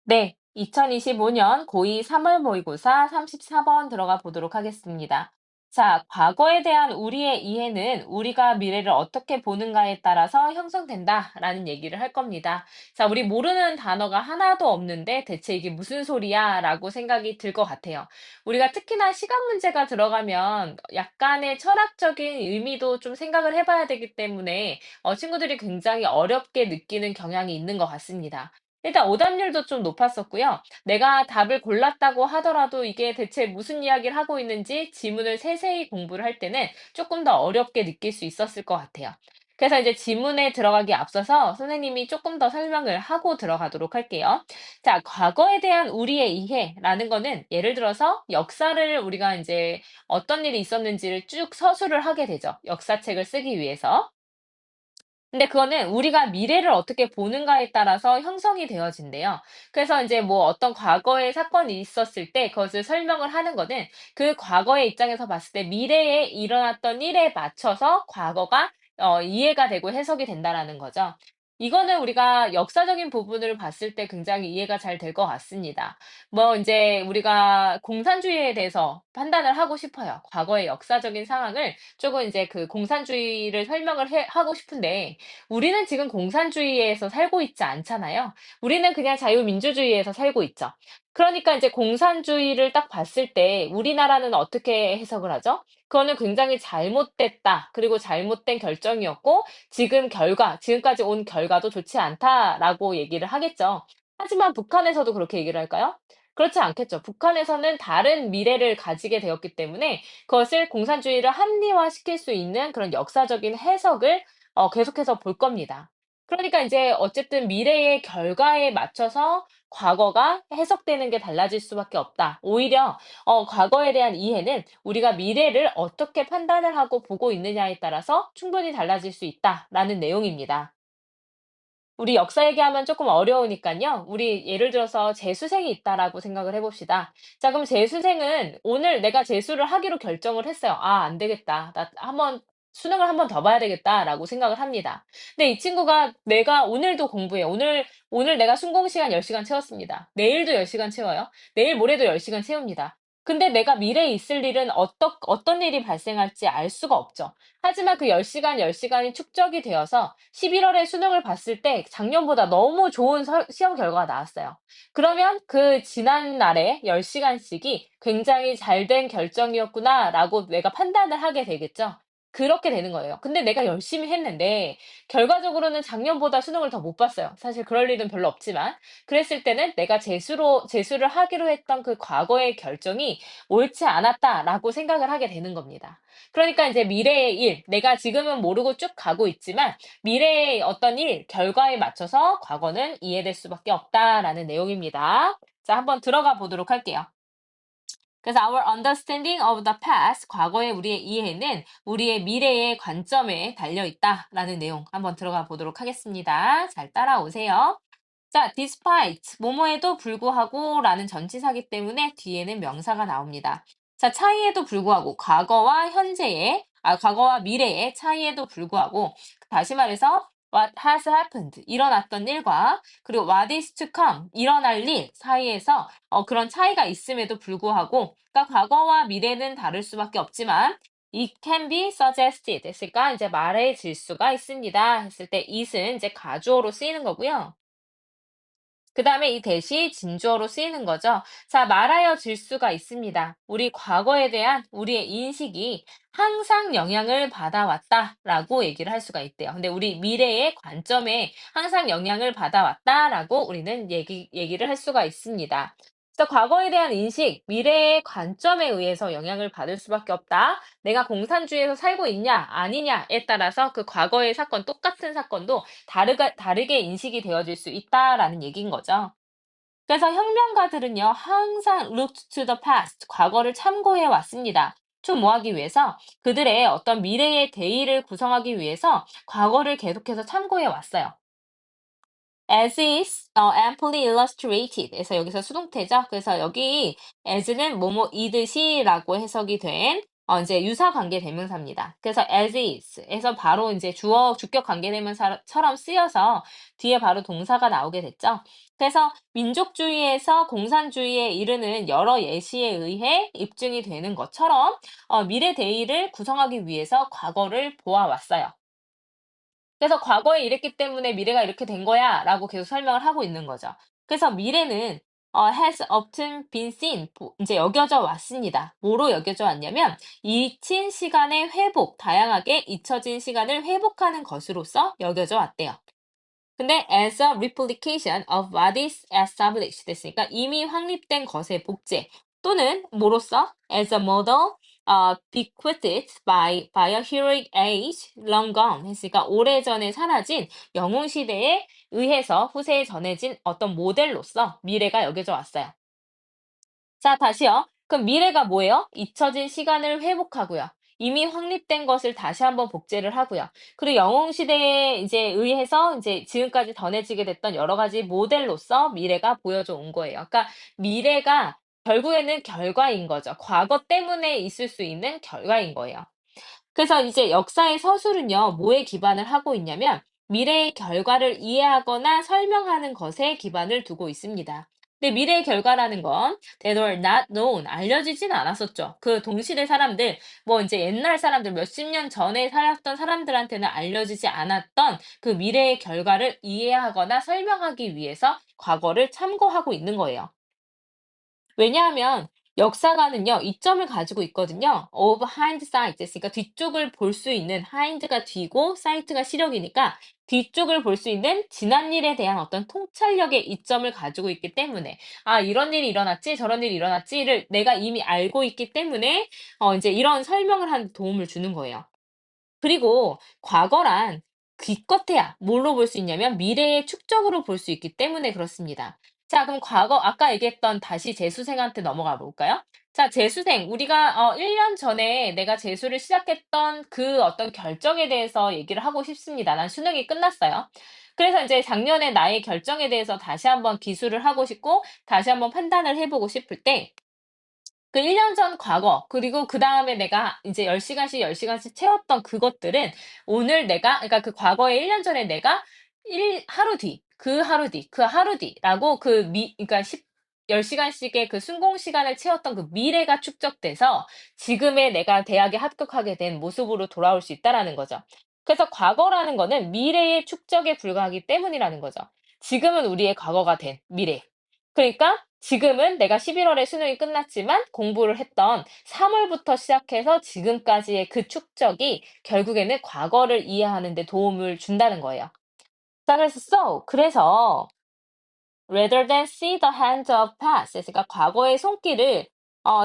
네, 2025년 고2 3월 모의고사 34번 들어가 보도록 하겠습니다. 자, 과거에 대한 우리의 이해는 우리가 미래를 어떻게 보는가에 따라서 형성된다라는 얘기를 할 겁니다. 자, 우리 모르는 단어가 하나도 없는데 대체 이게 무슨 소리야? 라고 생각이 들 것 같아요. 우리가 특히나 시간 문제가 들어가면 약간의 철학적인 의미도 좀 생각을 해봐야 되기 때문에 친구들이 굉장히 어렵게 느끼는 경향이 있는 것 같습니다. 일단 오답률도 좀 높았었고요. 내가 답을 골랐다고 하더라도 이게 대체 무슨 이야기를 하고 있는지 지문을 세세히 공부를 할 때는 조금 더 어렵게 느낄 수 있었을 것 같아요. 그래서 이제 지문에 들어가기 앞서서 선생님이 조금 더 설명을 하고 들어가도록 할게요. 자, 과거에 대한 우리의 이해라는 거는 예를 들어서 역사를 우리가 이제 어떤 일이 있었는지를 쭉 서술을 하게 되죠. 역사책을 쓰기 위해서. 근데 그거는 우리가 미래를 어떻게 보는가에 따라서 형성이 되어진대요. 그래서 이제 뭐 어떤 과거의 사건이 있었을 때 그것을 설명을 하는 거는 그 과거의 입장에서 봤을 때 미래에 일어났던 일에 맞춰서 과거가 이해가 되고 해석이 된다라는 거죠. 이거는 우리가 역사적인 부분을 봤을 때 굉장히 이해가 잘 될 것 같습니다. 뭐 이제 우리가 공산주의에 대해서 판단을 하고 싶어요. 과거의 역사적인 상황을 조금 이제 그 공산주의를 설명을 하고 싶은데 우리는 지금 공산주의에서 살고 있지 않잖아요. 우리는 그냥 자유민주주의에서 살고 있죠. 그러니까 이제 공산주의를 딱 봤을 때 우리나라는 어떻게 해석을 하죠? 그거는 굉장히 잘못됐다. 그리고 잘못된 결정이었고 지금까지 온 결과도 좋지 않다라고 얘기를 하겠죠. 하지만 북한에서도 그렇게 얘기를 할까요? 그렇지 않겠죠. 북한에서는 다른 미래를 가지게 되었기 때문에 그것을 공산주의를 합리화시킬 수 있는 그런 역사적인 해석을 계속해서 볼 겁니다. 그러니까 인제 어쨌든 미래의 결과에 맞춰서 과거가 해석되는 게 달라질 수밖에 없다. 오히려 과거에 대한 이해는 우리가 미래를 어떻게 판단을 하고 보고 있느냐에 따라서 충분히 달라질 수 있다라는 내용입니다. 우리 역사 얘기하면 조금 어려우니깐요. 우리 예를 들어서 재수생이 있다라고 생각을 해 봅시다. 자, 그럼 재수생은 오늘 내가 재수를 하기로 결정을 했어요. '아 안 되겠다. 나 한번 수능을 한번 더 봐야 되겠다.'라고 생각을 합니다. 근데 이 친구가 '내가 오늘도 공부해. 오늘 내가 순공 시간 10 시간 채웠습니다. 내일도 10 시간 채워요. 내일 모레도 10 시간 채웁니다.' 근데 내가 미래에 있을 일은 어떤 일이 발생할지 알 수가 없죠. 하지만 그 10 시간이 축적이 되어서 11월에 수능을 봤을 때 작년보다 너무 좋은 시험 결과가 나왔어요. 그러면 그 지난 날에 10시간씩이 '굉장히 잘된 결정이었구나.'라고 내가 판단을 하게 되겠죠. 그렇게 되는 거예요. 근데 내가 열심히 했는데 결과적으로는 작년보다 수능을 더 못 봤어요. 사실 그럴 일은 별로 없지만. 그랬을 때는 내가 재수를 하기로 했던 그 과거의 결정이 '옳지 않았다.'라고 생각을 하게 되는 겁니다. 그러니까 이제 미래의 일, 내가 지금은 모르고 쭉 가고 있지만 미래의 어떤 일, 결과에 맞춰서 과거는 이해될 수밖에 없다라는 내용입니다. 자, 한번 들어가 보도록 할게요. 그래서 our understanding of the past, 과거의 우리의 이해는 우리의 미래의 관점에 달려 있다라는 내용 한번 들어가 보도록 하겠습니다. 잘 따라오세요. 자, despite, 뭐뭐에도 불구하고 라는 전치사기 때문에 뒤에는 명사가 나옵니다. 자, 차이에도 불구하고, 과거와 미래의 차이에도 불구하고, 다시 말해서, what has happened, 일어났던 일과, 그리고 what is to come, 일어날 일 사이에서 그런 차이가 있음에도 불구하고, 그러니까 과거와 미래는 다를 수밖에 없지만, it can be suggested 했으니까 이제 말해질 수가 있습니다. 했을 때 it은 이제 가주어로 쓰이는 거고요. 그다음에 이 대시 진주어로 쓰이는 거죠. 자, 말하여 질 수가 있습니다. 우리 과거에 대한 우리의 인식이 항상 영향을 받아왔다라고 얘기를 할 수가 있대요. 근데 우리 미래의 관점에 항상 영향을 받아왔다라고 우리는 얘기를 할 수가 있습니다. 그래서 과거에 대한 인식, 미래의 관점에 의해서 영향을 받을 수밖에 없다. 내가 공산주의에서 살고 있냐, 아니냐에 따라서 그 과거의 사건, 똑같은 사건도 다르게 인식이 되어질 수 있다라는 얘기인 거죠. 그래서 혁명가들은요, 항상 looked to the past, 과거를 참고해 왔습니다. 좀 뭐 하기 위해서? 그들의 어떤 미래의 대의를 구성하기 위해서 과거를 계속해서 참고해 왔어요. As is amply illustrated. 그래서 여기서 수동태죠. 그래서 여기 as는 뭐뭐이듯이라고 해석이 된 이제 유사 관계 대명사입니다. 그래서 as is에서 바로 이제 주어 주격 관계 대명사처럼 쓰여서 뒤에 바로 동사가 나오게 됐죠. 그래서 민족주의에서 공산주의에 이르는 여러 예시에 의해 입증이 되는 것처럼 미래 대의를 구성하기 위해서 과거를 보아왔어요. 그래서 과거에 이랬기 때문에 미래가 이렇게 된 거야라고 계속 설명을 하고 있는 거죠. 그래서 미래는 has often been seen 이제 여겨져 왔습니다. 뭐로 여겨져 왔냐면 잊힌 시간의 회복, 다양하게 잊혀진 시간을 회복하는 것으로서 여겨져 왔대요. 근데 as a replication of what is established 됐으니까 이미 확립된 것의 복제 또는 뭐로써 as a model bequeathed by a heroic age long gone 했으니까 오래전에 사라진 영웅 시대에 의해서 후세에 전해진 어떤 모델로서 미래가 여겨져 왔어요. 자, 다시요. 그럼 미래가 뭐예요? 잊혀진 시간을 회복하고요. 이미 확립된 것을 다시 한번 복제를 하고요. 그리고 영웅 시대에 이제 의해서 이제 지금까지 전해지게 됐던 여러 가지 모델로서 미래가 보여져 온 거예요. 그러니까 미래가 결국에는 결과인 거죠. 과거 때문에 있을 수 있는 결과인 거예요. 그래서 이제 역사의 서술은요, 뭐에 기반을 하고 있냐면 미래의 결과를 이해하거나 설명하는 것에 기반을 두고 있습니다. 근데 미래의 결과라는 건 that were not known, 알려지진 않았었죠. 그 동시대 사람들, 뭐 이제 옛날 사람들, 몇십 년 전에 살았던 사람들한테는 알려지지 않았던 그 미래의 결과를 이해하거나 설명하기 위해서 과거를 참고하고 있는 거예요. 왜냐하면 역사가는요, 이점을 가지고 있거든요. of hindsight 했으니까 뒤쪽을 볼 수 있는 hind가 뒤고 sight가 시력이니까 뒤쪽을 볼 수 있는 지난 일에 대한 어떤 통찰력의 이점을 가지고 있기 때문에 아, 이런 일이 일어났지, 저런 일이 일어났지를 내가 이미 알고 있기 때문에 이제 이런 설명을 하는 데 도움을 주는 거예요. 그리고 과거란 기껏해야 뭘로 볼 수 있냐면 미래의 축적으로 볼 수 있기 때문에 그렇습니다. 자, 그럼 과거 아까 얘기했던 다시 재수생한테 넘어가 볼까요? 자, 재수생 우리가 1년 전에 내가 재수를 시작했던 그 어떤 결정에 대해서 얘기를 하고 싶습니다. 난 수능이 끝났어요. 그래서 이제 작년에 나의 결정에 대해서 다시 한번 기술을 하고 싶고 다시 한번 판단을 해보고 싶을 때 그 1년 전 과거 그리고 그다음에 내가 이제 10시간씩 10시간씩 채웠던 그것들은 오늘 내가 그러니까 그 과거에 1년 전에 내가 하루 뒤, 그 하루 뒤, 그 하루 뒤라고 그러니까 10시간씩의 그 순공 시간을 채웠던 그 미래가 축적돼서 지금의 내가 대학에 합격하게 된 모습으로 돌아올 수 있다라는 거죠. 그래서 과거라는 거는 미래의 축적에 불과하기 때문이라는 거죠. 지금은 우리의 과거가 된 미래. 그러니까 지금은 내가 11월에 수능이 끝났지만 공부를 했던 3월부터 시작해서 지금까지의 그 축적이 결국에는 과거를 이해하는 데 도움을 준다는 거예요. 자, 그래서 rather than see the hands of past 그러니까 과거의 손길을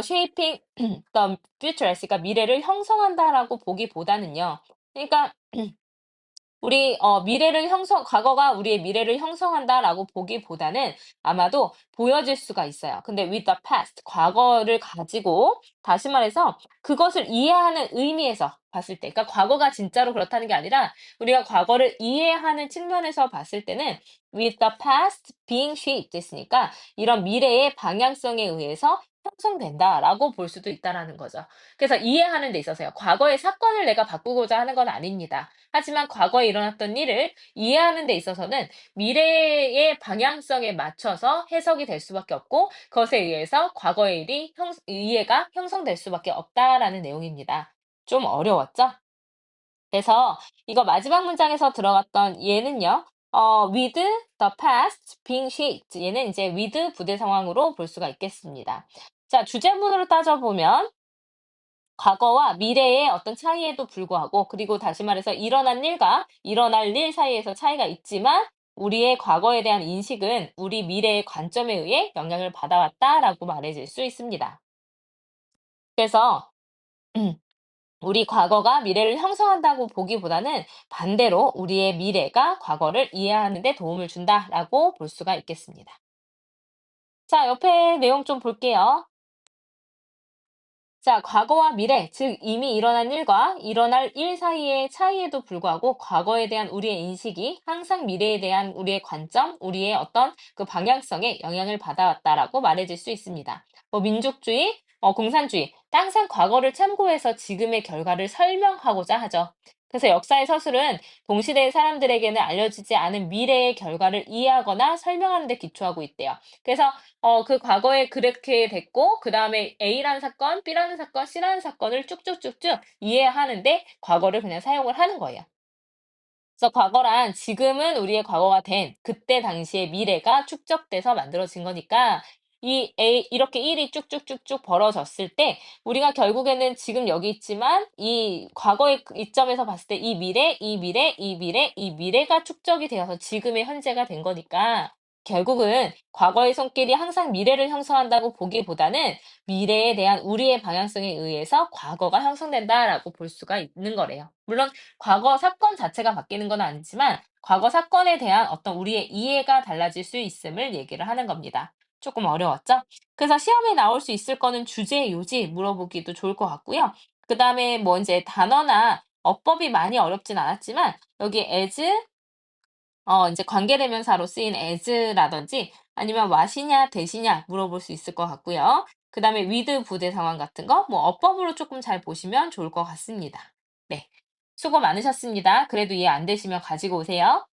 shaping the future 그러니까 미래를 형성한다라고 보기보다는요. 그러니까 과거가 우리의 미래를 형성한다라고 보기보다는 아마도 보여질 수가 있어요. 근데 with the past, 과거를 가지고, 다시 말해서 그것을 이해하는 의미에서 봤을 때, 그러니까 과거가 진짜로 그렇다는 게 아니라 우리가 과거를 이해하는 측면에서 봤을 때는 with the past being shaped 됐으니까 이런 미래의 방향성에 의해서 형성된다라고 볼 수도 있다라는 거죠. 그래서 이해하는 데 있어서요. 과거의 사건을 내가 바꾸고자 하는 건 아닙니다. 하지만 과거에 일어났던 일을 이해하는 데 있어서는 미래의 방향성에 맞춰서 해석이 될 수밖에 없고 그것에 의해서 과거의 이해가 형성될 수밖에 없다라는 내용입니다. 좀 어려웠죠? 그래서 이거 마지막 문장에서 들어갔던 얘는요. with the past being shaped 얘는 이제 with 부대 상황으로 볼 수가 있겠습니다. 자, 주제문으로 따져보면 과거와 미래의 어떤 차이에도 불구하고 그리고 다시 말해서 일어난 일과 일어날 일 사이에서 차이가 있지만 우리의 과거에 대한 인식은 우리 미래의 관점에 의해 영향을 받아왔다라고 말해질 수 있습니다. 그래서 우리 과거가 미래를 형성한다고 보기보다는 반대로 우리의 미래가 과거를 이해하는 데 도움을 준다라고 볼 수가 있겠습니다. 자, 옆에 내용 좀 볼게요. 자, 과거와 미래, 즉 이미 일어난 일과 일어날 일 사이의 차이에도 불구하고 과거에 대한 우리의 인식이 항상 미래에 대한 우리의 관점, 우리의 어떤 그 방향성에 영향을 받아왔다라고 말해질 수 있습니다. 뭐 민족주의, 공산주의. 항상 과거를 참고해서 지금의 결과를 설명하고자 하죠. 그래서 역사의 서술은 동시대의 사람들에게는 알려지지 않은 미래의 결과를 이해하거나 설명하는 데 기초하고 있대요. 그래서 그 과거에 그렇게 됐고 그다음에 A라는 사건, B라는 사건, C라는 사건을 쭉쭉쭉쭉 이해하는데 과거를 그냥 사용을 하는 거예요. 그래서 과거란 지금은 우리의 과거가 된 그때 당시의 미래가 축적돼서 만들어진 거니까 이 A 이렇게 일이 쭉쭉쭉쭉 벌어졌을 때 우리가 결국에는 지금 여기 있지만 이 과거의 그 이점에서 봤을 때 이 미래, 이 미래, 이 미래, 이 미래가 축적이 되어서 지금의 현재가 된 거니까 결국은 과거의 손길이 항상 미래를 형성한다고 보기보다는 미래에 대한 우리의 방향성에 의해서 과거가 형성된다라고 볼 수가 있는 거래요. 물론 과거 사건 자체가 바뀌는 건 아니지만 과거 사건에 대한 어떤 우리의 이해가 달라질 수 있음을 얘기를 하는 겁니다. 조금 어려웠죠? 그래서 시험에 나올 수 있을 거는 주제, 요지 물어보기도 좋을 것 같고요. 그다음에 뭐 이제 단어나 어법이 많이 어렵진 않았지만 여기 as 이제 관계대명사로 쓰인 as라든지 아니면 what이냐 대시냐 물어볼 수 있을 것 같고요. 그다음에 with 부대 상황 같은 거 뭐 어법으로 조금 잘 보시면 좋을 것 같습니다. 네. 수고 많으셨습니다. 그래도 이해 안 되시면 가지고 오세요.